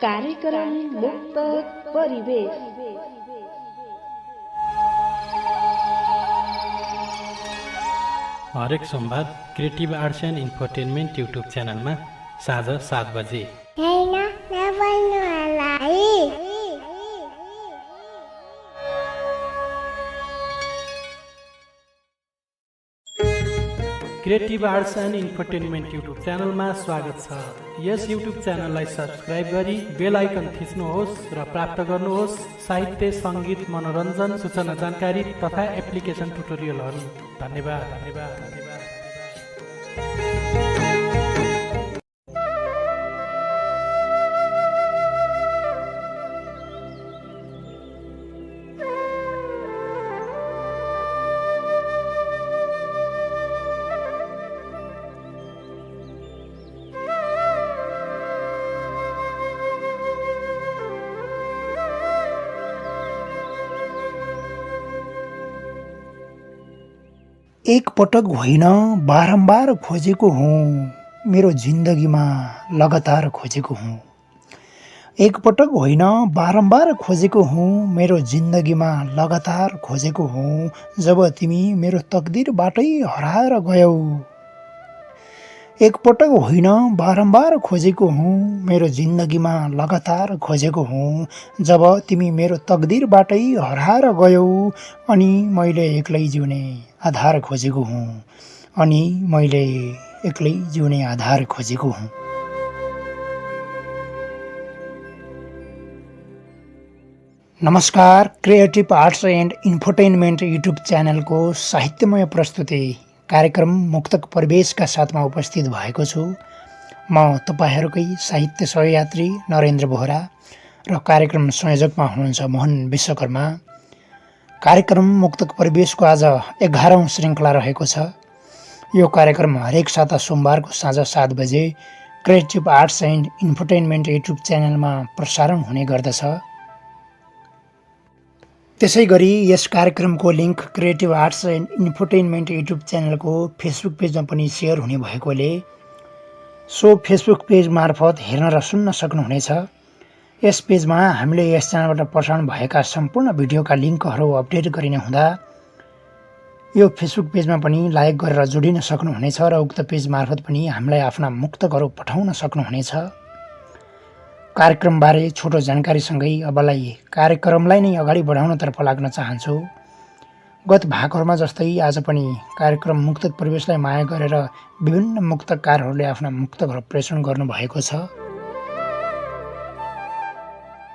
कार्यक्रम मुक्त परिवेश। हरेक सोमबार creative arts and infotainment YouTube च्यानलमा साँझ 7 बजे। Creative arts and infotainment YouTube च्यानलमा स्वागत छ। यस युट्युब च्यानललाई सब्स्क्राइब गरी बेल आइकन थिच्नुहोस् र प्राप्त गर्नुहोस् साहित्य, सङ्गीत, मनोरञ्जन, सूचना जानकारी तथा एप्लिकेसन ट्युटोरियलहरू। धन्यवाद धन्यवाद धन्यवाद। एक पटक होइन बारम्बार खोजेको हुँ, मेरो जिन्दगीमा लगातार खोजेको हुँ। एक पटक होइन बारम्बार खोजेको हुँ, मेरो जिन्दगीमा लगातार खोजेको हुँ। जब तिमी मेरो तकदिरबाटै हराएर गयौ। एक पटक होइन बारम्बार खोजेको हुँ, मेरो जिन्दगीमा लगातार खोजेको हुँ। जब तिमी मेरो तकदिरबाटै हराएर गयौ, अनि मैले एक्लै जिउने आधार खोजेको हुँ, अनि मैले एक्लै जिउने आधार खोजेको हुँ। नमस्कार, creative arts and infotainment YouTube च्यानलको साहित्यमय प्रस्तुति कार्यक्रम मुक्तक परिवेशका साथमा उपस्थित भएको छु। म तपाईहरूकै साहित्य सहयात्री नरेन्द्र बोहरा र कार्यक्रम संयोजकमा हुनुहुन्छ मोहन विश्वकर्मा। कार्यक्रम मुक्तक परिवेशको आज 11औं श्रृङ्खला रहेको छ। यो कार्यक्रम हरेक साता सोमबारको साँझ 7 बजे creative arts and infotainment YouTube च्यानलमा प्रसारण हुने गर्दछ। त्यसै गरी यस कार्यक्रमको link creative arts and infotainment YouTube च्यानलको फेसबुक पेजमा पनि सेयर हुने भएकोले सो फेसबुक पेज मार्फत हेर्न र सुन्न सक्नुहुनेछ। यस पेजमा हामीले यस च्यानलबाट प्रसारण भएका सम्पूर्ण भिडियोका लिङ्कहरू अपडेट गरिने हुँदा यो फेसबुक पेजमा पनि लाइक गरेर जोडिन सक्नुहुनेछ र उक्त पेज मार्फत पनि हामीलाई आफ्ना मुक्तकहरू पठाउन सक्नुहुनेछ। कार्यक्रमबारे छोटो जानकारीसँगै अबलाई कार्यक्रमलाई नै अगाडि बढाउनतर्फ लाग्न चाहन्छु। गत भागहरूमा जस्तै आज पनि कार्यक्रम मुक्तक परिवेशलाई माया गरेर विभिन्न मुक्तकारहरूले आफ्ना मुक्तकहरू प्रेषण गर्नुभएको छ।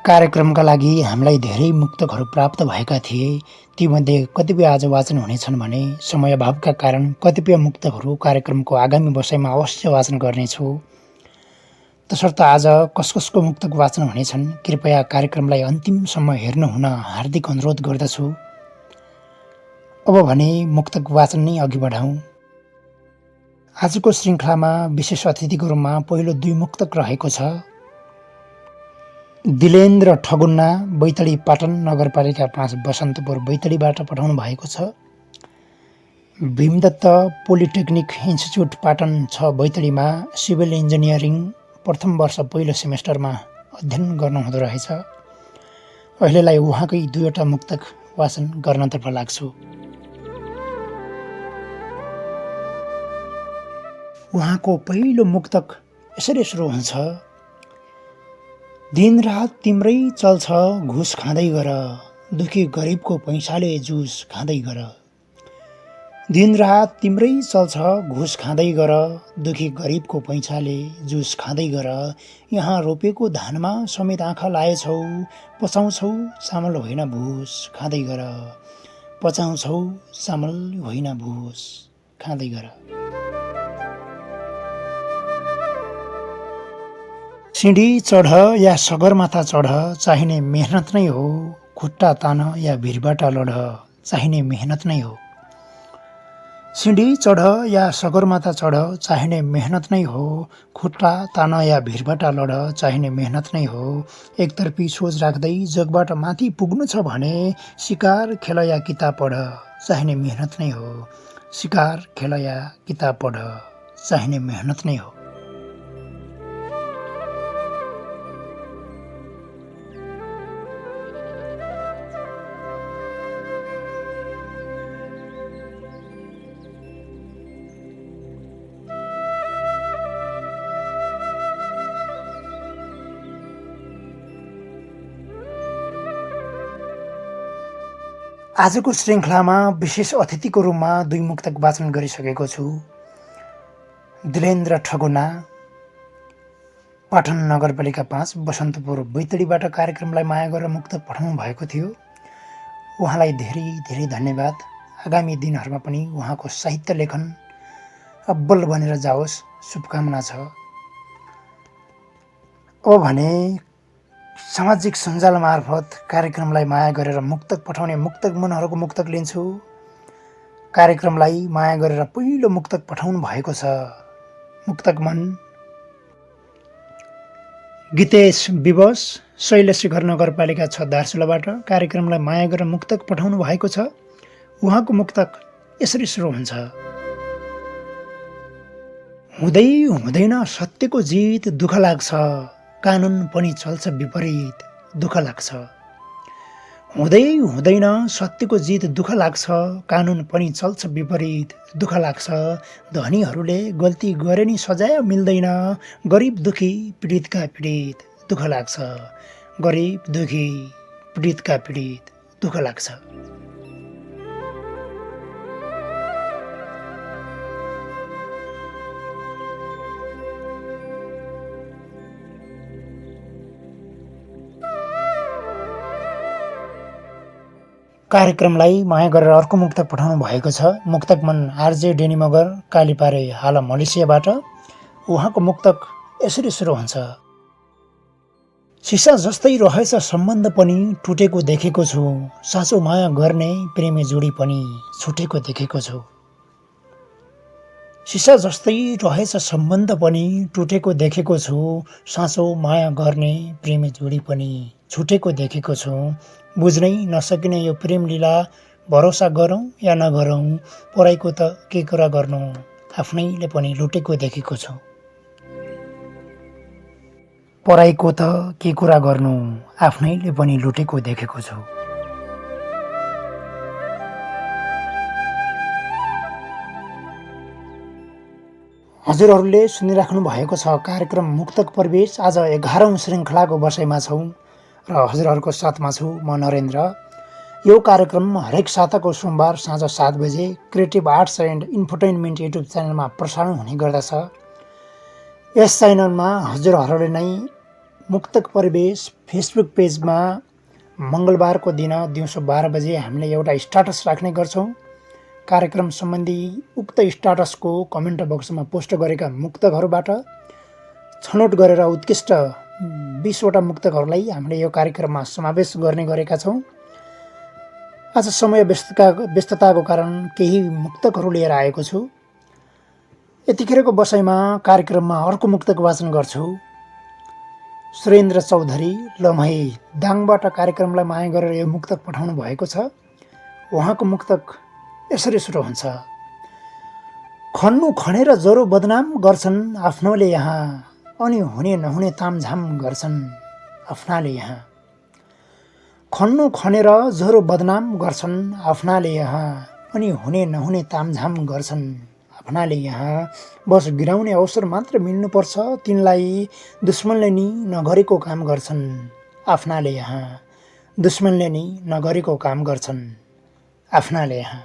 कार्यक्रमका लागि हामीलाई धेरै मुक्तकहरू प्राप्त भएका थिए। तीमध्ये कतिपय आज वाचन हुनेछन् भने समय अभावका कारण कतिपय मुक्तकहरू कार्यक्रमको आगामी बसाइमा अवश्य वाचन गर्नेछु। तसर्थ आज कसको मुक्तक वाचन हुनेछन् कृपया कार्यक्रमलाई अन्तिमसम्म हेर्नुहुन हार्दिक अनुरोध गर्दछु। अब भने मुक्तक वाचन नै अघि बढाउँ। आजको श्रृङ्खलामा विशेष अतिथिको रूपमा पहिलो 2 मुक्तक रहेको छ। दिलेन्द्र ठगुन्ना बैतडी पाटन नगरपालिका 5 बसन्तपुर बैतडीबाट पठाउनु भएको छ। भीमदत्त पोलिटेक्निक इन्स्टिच्युट पाटन 6 बैतडीमा सिभिल इन्जिनियरिङ प्रथम वर्ष पहिलो सेमेस्टरमा अध्ययन गर्नुहुँदो रहेछ। अहिलेलाई उहाँकै 2वटा मुक्तक वाचन गर्नतर्फ लाग्छु। उहाँको पहिलो मुक्तक यसरी सुरु हुन्छ। दिनरात तिम्रै चल्छ घुस खाँदै गर, दुखी गरिबको पैसाले जुस खाँदै गर। दिनरात तिम्रै चल्छ घुस खाँदै गर, दुखी गरिबको पैसाले जुस खाँदै गर। यहाँ रोपेको धानमा समेत आँखा लाएछौ, पचाउँछौ चामल होइन भुस खाँदै गर। पचाउँछौ चामल होइन भुस खाँदै गर। सिँढी चढ या सगरमाथा चढ, चाहिने मेहनत नै हो, खुट्टा तान या भिरबाट लड, चाहिने मेहनत नै हो। सिँढी चढ या सगरमाथा चढ, चाहिने मेहनत नै हो, खुट्टा तान या भिरबाट लड, चाहिने मेहनत नै हो। एकतर्फी सोच राख्दै जगबाट माथि पुग्नु छ भने सिकार खेल या किताब पढ, चाहिने मेहनत नै हो। सिकार खेल या किताब पढ, चाहिने मेहनत नै हो। आजको श्रृङ्खलामा विशेष अतिथिको रूपमा 2 मुक्तक वाचन गरिसकेको छु। दिलेन्द्र ठगुना, पाटन नगरपालिका 5 बसन्तपुर बैतडीबाट कार्यक्रमलाई माया गरेर मुक्तक पठाउनु भएको थियो। उहाँलाई धेरै धेरै धन्यवाद। आगामी दिनहरूमा पनि उहाँको साहित्य लेखन अब्बल बनेर जाओस्, शुभकामना छ। अब भने सामाजिक सञ्जाल मार्फत कार्यक्रमलाई माया गरेर मुक्तक पठाउने मुक्तक मनहरूको मुक्तक लिन्छु। कार्यक्रमलाई माया गरेर पहिलो मुक्तक पठाउनु भएको छ मुक्तक मन गीतेश विवश, शैलशिखर नगरपालिका 6 दार्चुलाबाट कार्यक्रमलाई माया गरेर मुक्तक पठाउनु भएको छ। उहाँको मुक्तक यसरी सुरु हुन्छ। हुँदै हुँदैन सत्यको जित, दुःख लाग्छ, कानुन पनि चल्छ विपरीत, दुःख लाग्छ। हुँदै हुँदैन सत्यको जित, दुःख लाग्छ, कानुन पनि चल्छ विपरीत, दुःख लाग्छ। धनीहरूले गल्ती गरे नि सजाय मिल्दैन, गरिब दुखी पीडितका पीडित, दुःख लाग्छ। गरिब दुखी पीडितका पीडित, दुःख लाग्छ। कार्यक्रमलाई माया गरेर अर्को मुक्तक पठाउनु भएको छ। मुक्तक मन आरजे डेनी मगर, कालीपारे, हाल मलेसियाबाट। उहाँको मुक्तक यसरी सुरु हुन्छ। सिसा जस्तै रहेछ सम्बन्ध पनि टुटेको देखेको छु, साँचो माया गर्ने प्रेमी जोडी पनि छुटेको देखेको छु। सिसा जस्तै रहेछ सम्बन्ध पनि टुटेको देखेको छु, साँचो माया गर्ने प्रेमी जोडी पनि छुटेको देखेको छु। बुझ्नै नसकिने यो प्रेम लीला, भरोसा गरौँ या नगरौँ, पराईको त के कुरा गर्नु, आफ्नैले पनि लुटेको देखेको छु। पराईको त के कुरा गर्नु, आफ्नैले पनि लुटेको देखेको छु। हजुरहरूले सुनिराख्नु भएको छ कार्यक्रम मुक्तक प्रवेश। आज 11औं श्रृङ्खलाको बसाइमा छौँ र हजुरहरूको साथमा छु म नरेन्द्र। यो कार्यक्रम हरेक साताको सोमबार साँझ 7 बजे creative arts and infotainment YouTube च्यानलमा प्रसारण हुने गर्दछ। यस च्यानलमा हजुरहरूले नै मुक्तक प्रवेश फेसबुक पेजमा मङ्गलबारको दिन दिउँसो 12 बजे हामीले एउटा स्टाटस राख्ने गर्छौँ। कार्यक्रम सम्बन्धी उक्त स्टाटसको कमेन्ट बक्समा पोस्ट गरेका मुक्तकहरूबाट छनौट गरेर उत्कृष्ट 20 वटा मुक्तकहरूलाई हामीले यो कार्यक्रममा समावेश गर्ने गरेका छौँ। आज समय व्यस्तताको कारण केही मुक्तकहरू लिएर आएको छु। यतिखेरको बसाइमा कार्यक्रममा अर्को मुक्तक वाचन गर्छु। सुरेन्द्र चौधरी लम्हे दाङबाट कार्यक्रमलाई माया गरेर यो मुक्तक पठाउनु भएको छ। उहाँको मुक्तक यसरी सुरु हुन्छ। खन्नु खनेर ज्वरो बदनाम गर्छन् आफ्नोले यहाँ, अनि हुने नहुने तामझाम गर्छन् आफ्नाले यहाँ। खन्नु खनेर ज्वरो बदनाम गर्छन् आफ्नाले यहाँ, अनि हुने नहुने तामझाम गर्छन् आफ्नाले यहाँ। बस गिराउने अवसर मात्र मिल्नुपर्छ तिनलाई, दुश्मनले नि नगरेको काम गर्छन् आफ्नाले यहाँ। दुश्मनले नि नगरेको काम गर्छन् आफ्नाले यहाँ।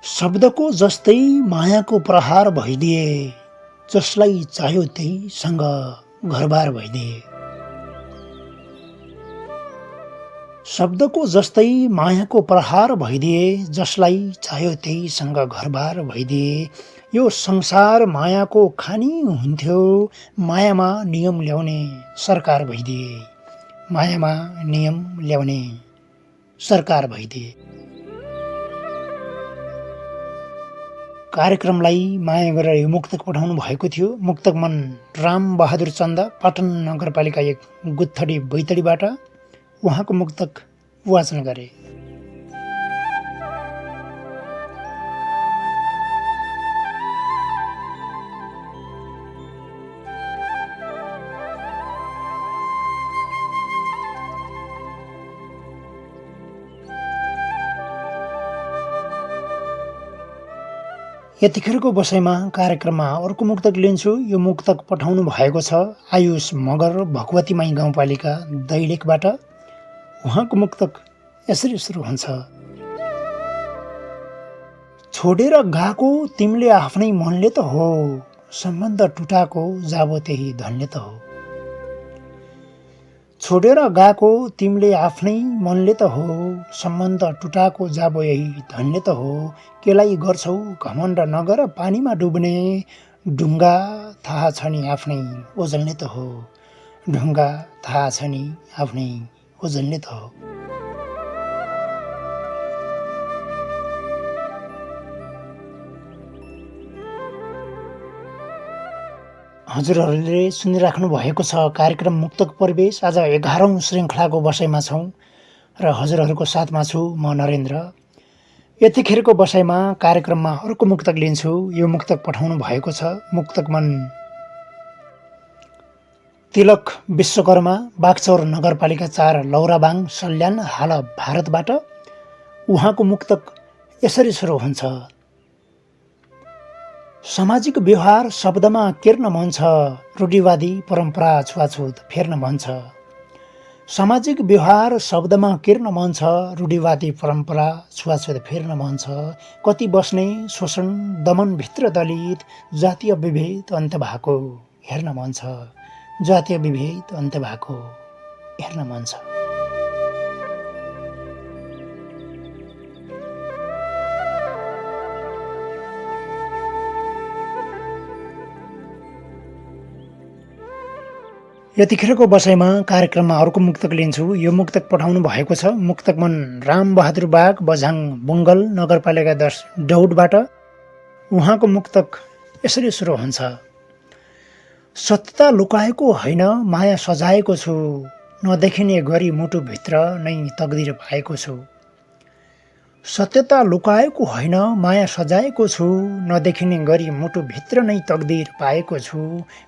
शब्दको जस्तै मायाको प्रहार भइदिए, जसलाई चाह्यो त्यहीसँग घरबार भइदिए। शब्दको जस्तै मायाको प्रहार भइदिए, जसलाई चाह्यो त्यहीसँग घरबार भइदिए। यो संसार मायाको खानी हुन्थ्यो, मायामा नियम ल्याउने सरकार भइदिए। मायामा नियम ल्याउने सरकार भइदिए। कार्यक्रमलाई माया गरेर यो मुक्तक पठाउनु भएको थियो। मुक्तक मन रामबहादुर चन्द पाटन नगरपालिका 1 गुत्थडी बैतडीबाट उहाँको मुक्तक वाचन गरे। यतिखेरको बसाइमा कार्यक्रममा अर्को मुक्तक लिन्छु। यो मुक्तक पठाउनु भएको छ आयुष मगर भगवतीमाई गाउँपालिका दैलेखबाट। उहाँको मुक्तक यसरी सुरु हुन्छ। छोडेर गएको तिमीले आफ्नै मनले त हो, सम्बन्ध टुटाको जाबो त्यही धनले त हो। छोडेर गएको तिमीले आफ्नै मनले त हो, सम्बन्ध टुटाको जाबो यही धनले त हो। केलाई गर्छौ घमण्ड नगर पानीमा डुब्ने, ढुङ्गा थाहा छ नि आफ्नै ओजनले त हो, ढुङ्गा थाहा छ नि आफ्नै ओजनले त हो। हजुरहरूले सुनिराख्नु भएको छ कार्यक्रम मुक्तक परिवेश। आज 11औं श्रृङ्खलाको बसाइमा छौँ र हजुरहरूको साथमा छु म नरेन्द्र। यतिखेरको बसाइमा कार्यक्रममा अर्को मुक्तक लिन्छु। यो मुक्तक पठाउनु भएको छ मुक्तक मन तिलक विश्वकर्मा बागचौर नगरपालिका 4 लौराबाङ सल्यान हाल भारतबाट। उहाँको मुक्तक यसरी सुरु हुन्छ। सामाजिक व्यवहार शब्दमा किर्न मन छ, रूढिवादी परम्परा छुवाछुत फेर्न मन छ। सामाजिक व्यवहार शब्दमा किर्न मन छ, रूढिवादी परम्परा छुवाछुत फेर्न मन छ। कति बस्ने शोषण दमन भित्र दलित, जातीय विभेद अन्त्य भएको हेर्न मन छ, जातीय विभेद अन्त्य भएको हेर्न मन छ। यतिखेरको बसाइमा कार्यक्रममा अर्को मुक्तक लिन्छु। यो मुक्तक पठाउनु भएको छ मुक्तक मन रामबहादुर बाग बझाङ बुङ्गल नगरपालिका 10 डौडबाट। उहाँको मुक्तक यसरी सुरु हुन्छ। सत्यता लुकाएको होइन माया सजाएको छु, नदेखिने गरी मुटुभित्र नै तकदिर पाएको छु। सत्यता लुकाएको होइन माया सजाएको छु, नदेखिने गरी मुटुभित्र नै तकदिर पाएको छु।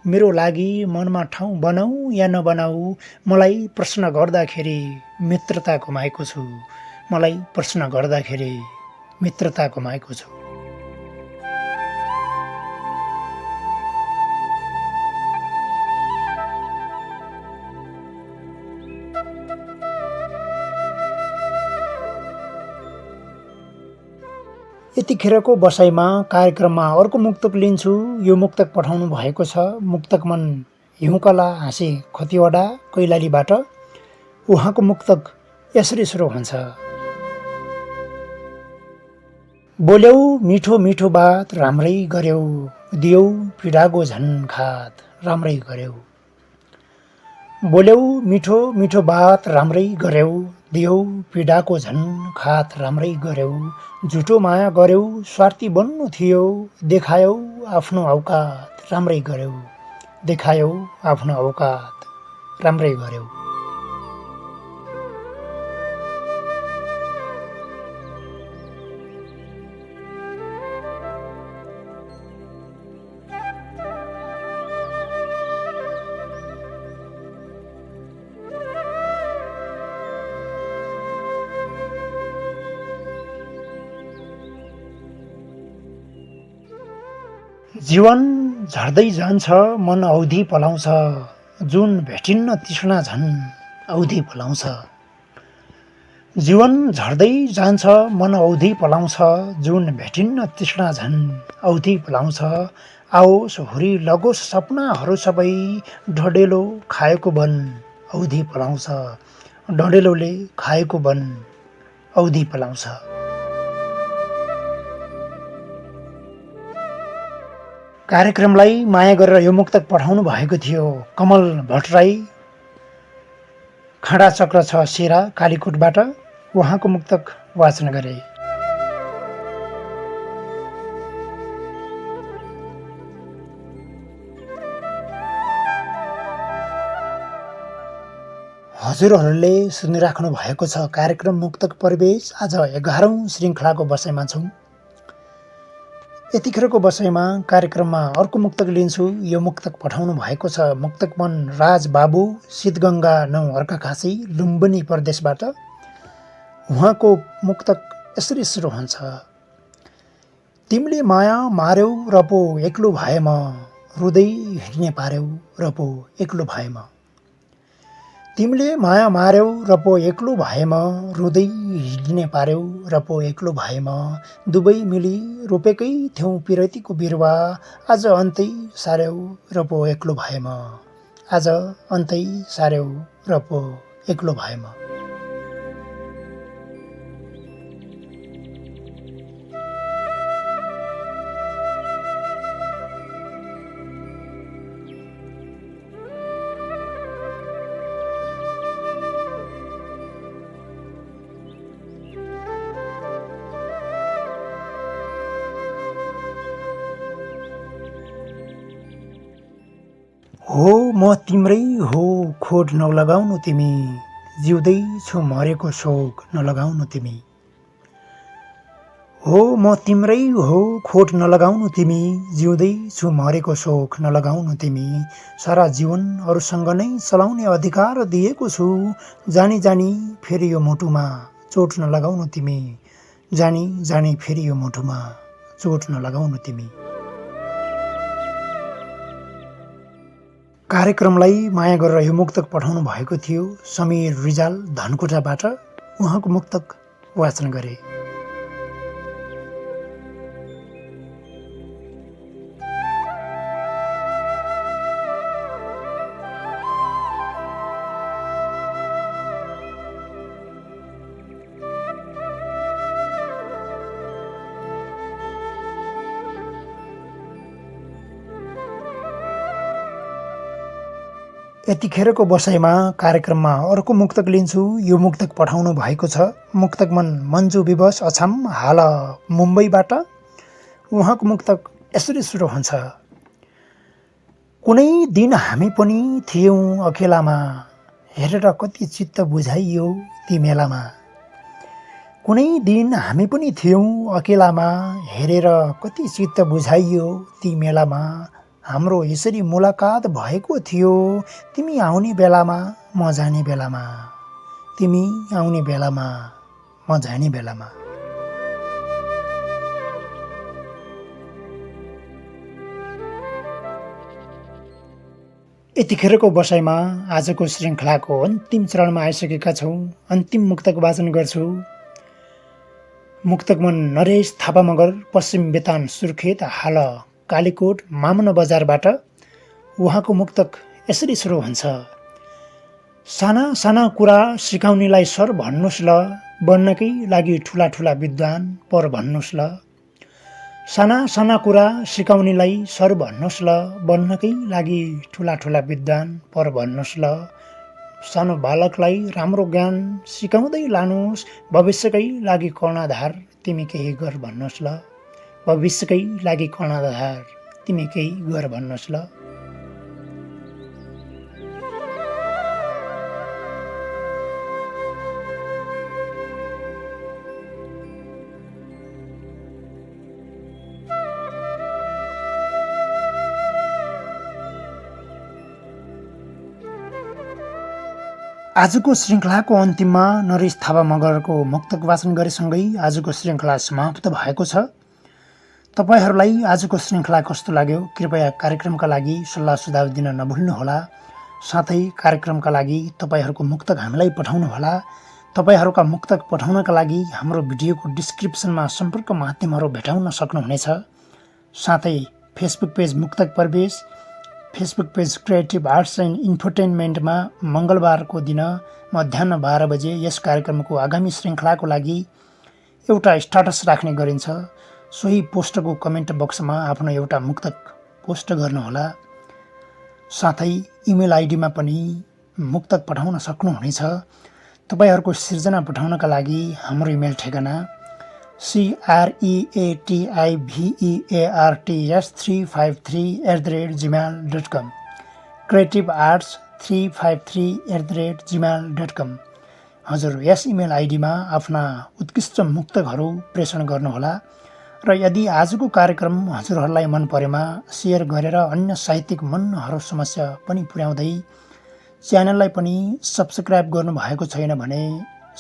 मेरो लागि मनमा ठाउँ बनाऊ या नबनाऊ, मलाई प्रश्न गर्दाखेरि मित्रता गुमाएको छु, मलाई प्रश्न गर्दाखेरि मित्रता गुमाएको छु। यतिखेरको बसाइमा कार्यक्रममा अर्को मुक्तक लिन्छु। यो मुक्तक पठाउनु भएको छ मुक्तक मन हिउँकला हाँसे खतिवडा कैलालीबाट। उहाँको मुक्तक यसरी सुरु हुन्छ। बोल्यौ मिठो मिठो बात राम्रै गर्यौ, दियौ पीडाको झन् खात राम्रै गर्यौ। बोल्यौ मिठो मिठो बात राम्रै गर्यौ, दियौ पीडाको झन् खात राम्रै गर्यौ। झुटो माया गर्यौ स्वार्थी बन्नु थियो, देखायौ आफ्नो औकात राम्रै गर्यौ, देखायौ आफ्नो औकात राम्रै गर्यौ। जीवन झर्दै जान्छ मन औधी पलाउँछ, जुन भेटिन्न तृष्णा झन् औधी पलाउँछ। जीवन झर्दै जान्छ मन औधी पलाउँछ, जुन भेटिन्न तृष्णा झन् औधी पलाउँछ। आओस् हुरी लगोस् सपनाहरू सबै, ढडेलो खाएको वन औधी पलाउँछ, ढडेलोले खाएको वन औधी पलाउँछ। कार्यक्रमलाई माया गरेर यो मुक्तक पठाउनु भएको थियो कमल भट्टराई खाँडा चक्र 6 सेरा कालीकोटबाट। उहाँको मुक्तक वाचन गरे। हजुरहरूले सुनिराख्नु भएको छ कार्यक्रम मुक्तक परिवेश। आज 11औं श्रृङ्खलाको बसाइमा छौँ। यतिखेरको बसाइमा कार्यक्रममा अर्को मुक्तक लिन्छु। यो मुक्तक पठाउनु भएको छ मुक्तक मन राज बाबु सिद्धगङ्गा 9 अर्काखाँची लुम्बिनी प्रदेशबाट। उहाँको मुक्तक यसरी सुरु हुन्छ। तिमीले माया मार्यौ र पो एक्लो भएम, रुँदै हिँड्ने पार्यौ र पो एक्लो भएम। तिमीले माया मार्यौ र पो एक्लो भएम, रुँदै हिँड्ने पार्यौ र पो एक्लो भएम। दुवै मिली रोपेकै थियौँ पिरतीको बिरुवा, आज अन्तै सार्यौ र पो एक्लो भएम। आज अन्तै सार्यौ र पो एक्लो भएम। हो म तिम्रै हो खोट नलगाउनु तिमी, जिउँदै छु मरेको शोक नलगाउनु तिमी। हो म तिम्रै हो खोट नलगाउनु तिमी, जिउँदै छु मरेको शोक नलगाउनु तिमी। सारा जीवन अरूसँग नै चलाउने अधिकार दिएको छु, जानी जानी फेरि यो मुटुमा चोट नलगाउनु तिमी। जानी जानी फेरि यो मुटुमा चोट नलगाउनु तिमी। कार्यक्रमलाई माया गरेर यो मुक्तक पठाउनु भएको थियो समीर रिजाल धनकुटाबाट। उहाँको मुक्तक वाचन गरे। यतिखेरको बसाइमा कार्यक्रममा अर्को मुक्तक लिन्छु। यो मुक्तक पठाउनु भएको छ मुक्तक मन मन्जु विवश अछाम हाल मुम्बईबाट। उहाँको मुक्तक यसरी सुरु हुन्छ। कुनै दिन हामी पनि थियौँ अकेलामा, हेरेर कति चित्त बुझाइयो ती मेलामा। कुनै दिन हामी पनि थियौँ अकेलामा, हेरेर कति चित्त बुझाइयो ती मेलामा। हाम्रो यसरी मुलाकात भएको थियो तिमी आउने बेलामा म जाने बेलामा, तिमी आउने बेलामा म जाने बेलामा। यतिखेरको बसाइमा आजको श्रृङ्खलाको अन्तिम चरणमा आइसकेका छौँ। अन्तिम मुक्तक वाचन गर्छु। मुक्तक मन नरेश थापा मगर पश्चिम बेतान सुर्खेत हाल कालीकोट मामन बजारबाट। उहाँको मुक्तक यसरी सुरु हुन्छ। साना साना कुरा सिकाउनेलाई सर भन्नुहोस् ल, बन्नकै लागि ठुला ठुला विद्वान पर भन्नुहोस् ल। साना साना कुरा सिकाउनेलाई सर भन्नुहोस् ल, बन्नकै लागि ठुला ठुला विद्वान पर भन्नुहोस् ल। सानो बालकलाई राम्रो ज्ञान सिकाउँदै लानुहोस्, भविष्यकै लागि कर्णाधार तिमी केही गर भन्नुहोस् ल। भविष्यकै लागि कर्णाधार तिमी केही गर भन्नुहोस् ल। आजको श्रृङ्खलाको अन्तिममा नरेश थापा मगरको मुक्तक वाचन गरेसँगै आजको श्रृङ्खला समाप्त भएको छ। तपाईहरूलाई आजको श्रृङ्खला कस्तो लाग्यो कृपया कार्यक्रमका लागि सल्लाह सुझाव दिन नभुल्नुहोला। साथै कार्यक्रमका लागि तपाईहरूको मुक्तक हामीलाई पठाउनुहोला। तपाईहरूका मुक्तक पठाउनका लागि हाम्रो भिडियोको डिस्क्रिप्सनमा सम्पर्क माध्यमहरू भेटाउन सक्नुहुनेछ। साथै Facebook page Muktak Pravesh, Facebook page creative arts and इन्फोटेनमेन्टमा मङ्गलबारको दिन मध्याह 12 बजे यस कार्यक्रमको आगामी श्रृङ्खलाको लागि एउटा स्टाटस राख्ने गरिन्छ। सोही पोस्टको कमेन्ट बक्समा आफ्नो एउटा मुक्तक पोस्ट गर्नुहोला। साथै इमेल आइडीमा पनि मुक्तक पठाउन सक्नुहुनेछ। तपाईहरूको सिर्जना पठाउनका लागि हाम्रो इमेल ठेगाना creativearts353@gmail.com creativearts 353@gmail.com। हजुर यस इमेल आइडीमा आफ्ना उत्कृष्ट मुक्तकहरू प्रेषण गर्नुहोला र यदि आजको कार्यक्रम हजुरहरूलाई मन परेमा सेयर गरेर अन्य साहित्यिक मनहरू समस्या पनि पुर्याउँदै च्यानललाई पनि सब्स्क्राइब गर्नुभएको छैन भने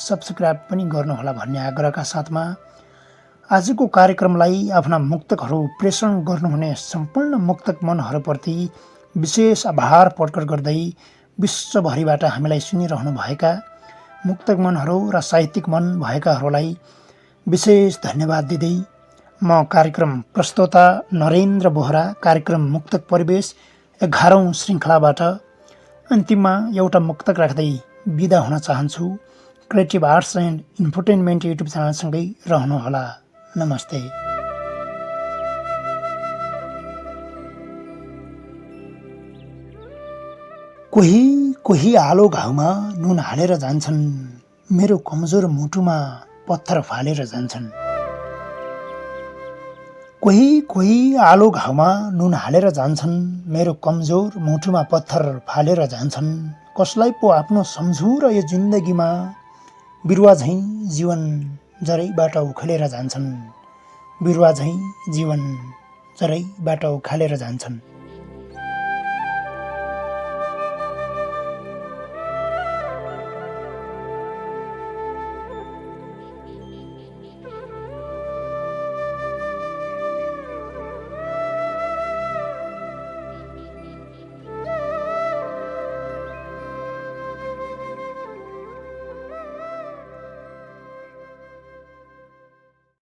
सब्स्क्राइब पनि गर्नुहोला भन्ने आग्रहका साथमा आजको कार्यक्रमलाई आफ्ना मुक्तकहरू प्रेषण गर्नुहुने सम्पूर्ण मुक्तक मनहरूप्रति विशेष आभार प्रकट गर्दै विश्वभरिबाट हामीलाई सुनिरहनुभएका मुक्तक मनहरू र साहित्यिक मन भएकाहरूलाई विशेष धन्यवाद दिँदै म कार्यक्रम प्रस्तोता नरेन्द्र बोहरा कार्यक्रम मुक्तक परिवेश 11औं श्रृङ्खलाबाट अन्तिममा एउटा मुक्तक राख्दै बिदा हुन चाहन्छु। Creative arts and infotainment YouTube च्यानलसँगै रहनुहोला। नमस्ते। कोही कोही आलो घाउमा नुन हालेर जान्छन्, मेरो कमजोर मुटुमा पत्थर फालेर जान्छन्। कोही कोही आलो घाउमा नुन हालेर जान्छन्, मेरो कमजोर मुटुमा पत्थर फालेर जान्छन्। कसलाई पो आफ्नो सम्झु र यो जिन्दगीमा बिरुवा झैँ जीवन जरैबाट उखेलेर जान्छन्, बिरुवा झैँ जीवन जरैबाट उखालेर जान्छन्।